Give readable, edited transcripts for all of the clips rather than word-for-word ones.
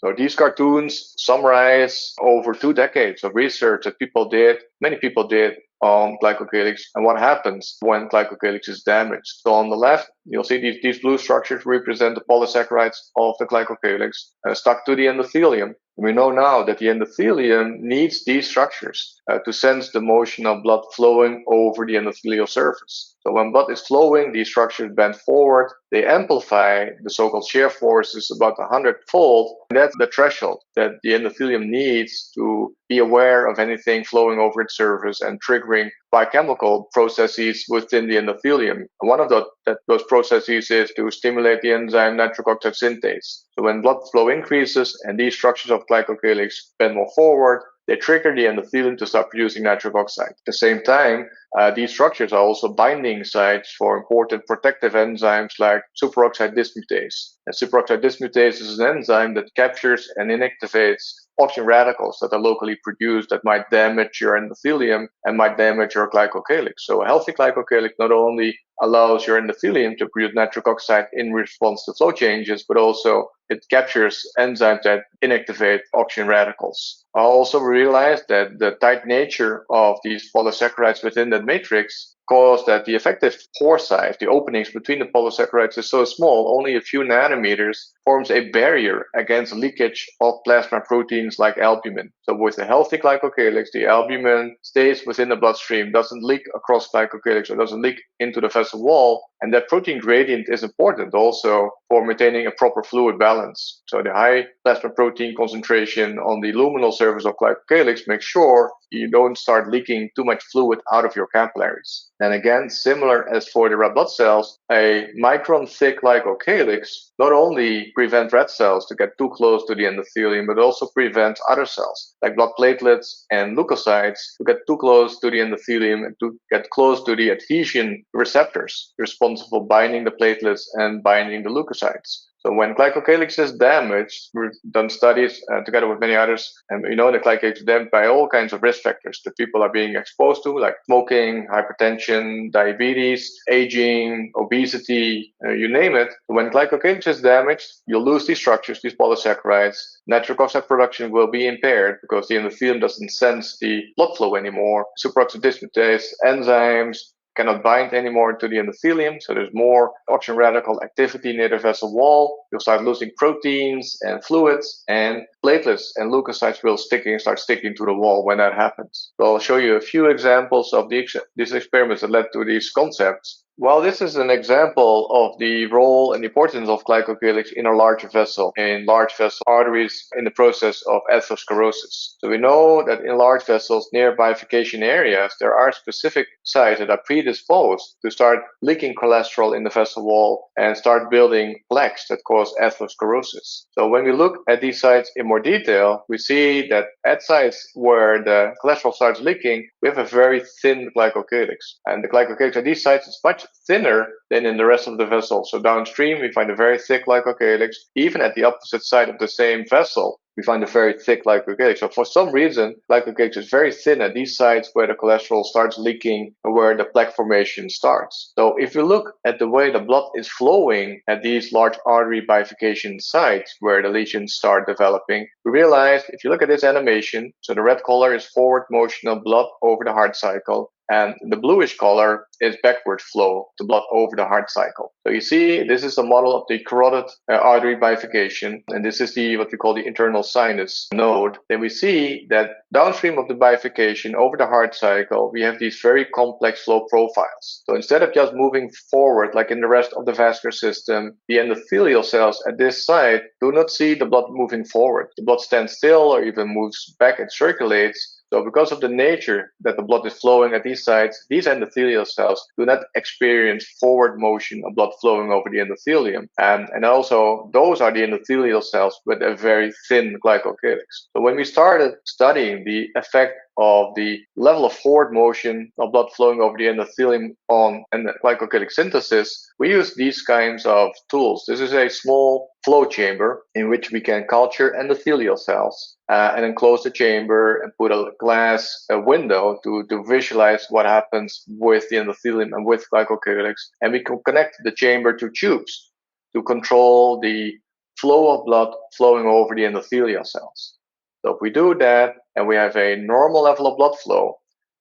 So these cartoons summarize over 2 decades of research that many people did on glycocalyx and what happens when glycocalyx is damaged. So on the left, you'll see these blue structures represent the polysaccharides of the glycocalyx stuck to the endothelium. We know now that the endothelium needs these structures to sense the motion of blood flowing over the endothelial surface. So when blood is flowing, these structures bend forward, they amplify the so-called shear forces about 100-fold. And that's the threshold that the endothelium needs to be aware of anything flowing over its surface and triggering biochemical processes within the endothelium. One of those processes is to stimulate the enzyme nitric oxide synthase. So when blood flow increases and these structures of glycocalyx bend more forward, they trigger the endothelium to start producing nitric oxide. At the same time, these structures are also binding sites for important protective enzymes like superoxide dismutase. And superoxide dismutase is an enzyme that captures and inactivates oxygen radicals that are locally produced that might damage your endothelium and might damage your glycocalyx. So a healthy glycocalyx not only allows your endothelium to produce nitric oxide in response to flow changes, but also it captures enzymes that inactivate oxygen radicals. I also realized that the tight nature of these polysaccharides within that matrix caused that the effective pore size, the openings between the polysaccharides, is so small, only a few nanometers, forms a barrier against leakage of plasma proteins like albumin. So with a healthy glycocalyx, the albumin stays within the bloodstream, doesn't leak across glycocalyx or doesn't leak into the vessel wall. And that protein gradient is important also for maintaining a proper fluid balance. So the high plasma protein concentration on the luminal surface of glycocalyx makes sure you don't start leaking too much fluid out of your capillaries. And again, similar as for the red blood cells, a micron-thick glycocalyx not only prevents red cells to get too close to the endothelium, but also prevents other cells like blood platelets and leukocytes to get too close to the endothelium and to get close to the adhesion receptors responsible for binding the platelets and binding the leukocytes. So when glycocalyx is damaged, we've done studies together with many others, and we know that glycocalyx is damaged by all kinds of risk factors that people are being exposed to, like smoking, hypertension, diabetes, aging, obesity, you name it. When glycocalyx is damaged, you'll lose these structures, these polysaccharides. Nitric oxide production will be impaired because the endothelium doesn't sense the blood flow anymore. Superoxide dismutase enzymes cannot bind anymore to the endothelium, so there's more oxygen radical activity near the vessel wall. You'll start losing proteins and fluids, and platelets and leukocytes will start sticking to the wall when that happens. So I'll show you a few examples of these experiments that led to these concepts. Well, this is an example of the role and importance of glycocalyx in a large vessel, in large vessel arteries in the process of atherosclerosis. So we know that in large vessels near bifurcation areas, there are specific sites that are predisposed to start leaking cholesterol in the vessel wall and start building plaques that cause atherosclerosis. So when we look at these sites in more detail, we see that at sites where the cholesterol starts leaking, we have a very thin glycocalyx. And the glycocalyx at these sites is much thinner than in the rest of the vessel. So downstream, we find a very thick glycocalyx. Even at the opposite side of the same vessel, we find a very thick glycocalyx. So for some reason, glycocalyx is very thin at these sites where the cholesterol starts leaking and where the plaque formation starts. So if you look at the way the blood is flowing at these large artery bifurcation sites where the lesions start developing, we realize if you look at this animation, so the red color is forward motion of blood over the heart cycle, and the bluish color is backward flow, the blood over the heart cycle. So you see, this is a model of the carotid artery bifurcation, and this is what we call the internal sinus node. Then we see that downstream of the bifurcation over the heart cycle, we have these very complex flow profiles. So instead of just moving forward like in the rest of the vascular system, the endothelial cells at this site do not see the blood moving forward. The blood stands still or even moves back and circulates. So because of the nature that the blood is flowing at these sites, these endothelial cells do not experience forward motion of blood flowing over the endothelium. And also, those are the endothelial cells with a very thin glycocalyx. So when we started studying the effect of the level of forward motion of blood flowing over the endothelium on glycocalyx synthesis, we use these kinds of tools. This is a small flow chamber in which we can culture endothelial cells and then close the chamber and put a glass window to visualize what happens with the endothelium and with glycocalyx. And we can connect the chamber to tubes to control the flow of blood flowing over the endothelial cells. So if we do that and we have a normal level of blood flow,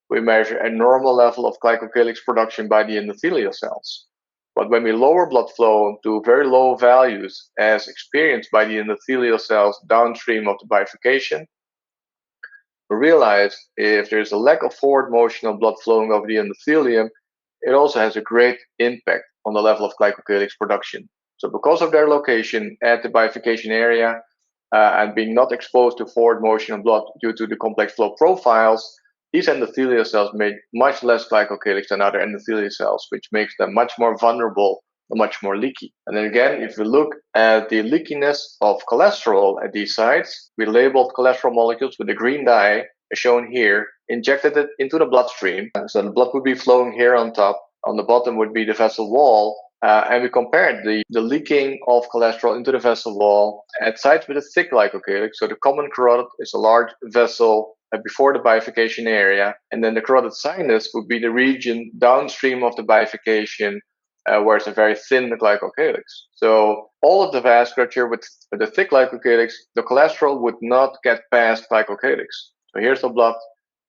we measure a normal level of glycocalyx production by the endothelial cells. But when we lower blood flow to very low values as experienced by the endothelial cells downstream of the bifurcation, we realize if there's a lack of forward motion of blood flowing over the endothelium, it also has a great impact on the level of glycocalyx production. So because of their location at the bifurcation area and being not exposed to forward motion of blood due to the complex flow profiles, these endothelial cells make much less glycocalyx than other endothelial cells, which makes them much more vulnerable and much more leaky. And then again, if we look at the leakiness of cholesterol at these sites, we labeled cholesterol molecules with a green dye, as shown here, injected it into the bloodstream. So the blood would be flowing here on top. On the bottom would be the vessel wall. And we compared the leaking of cholesterol into the vessel wall at sites with a thick glycocalyx. So the common carotid is a large vessel before the bifurcation area. And then the carotid sinus would be the region downstream of the bifurcation where it's a very thin glycocalyx. So all of the vasculature with the thick glycocalyx, the cholesterol would not get past glycocalyx. So here's the blood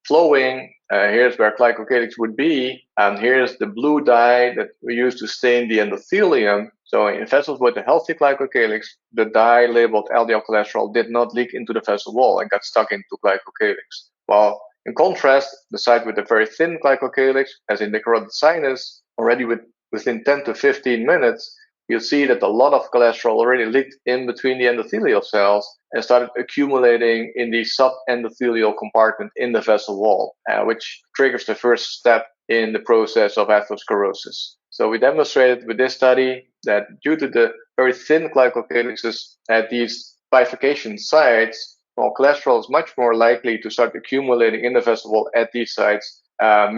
flowing. Here's where glycocalyx would be, and here's the blue dye that we use to stain the endothelium. So in vessels with a healthy glycocalyx, the dye labeled LDL cholesterol did not leak into the vessel wall and got stuck into glycocalyx. While in contrast, the site with a very thin glycocalyx, as in the carotid sinus, already within 10 to 15 minutes, you'll see that a lot of cholesterol already leaked in between the endothelial cells and started accumulating in the subendothelial compartment in the vessel wall, which triggers the first step in the process of atherosclerosis. So we demonstrated with this study that due to the very thin glycocalyxes at these bifurcation sites, well, cholesterol is much more likely to start accumulating in the vessel wall at these sites,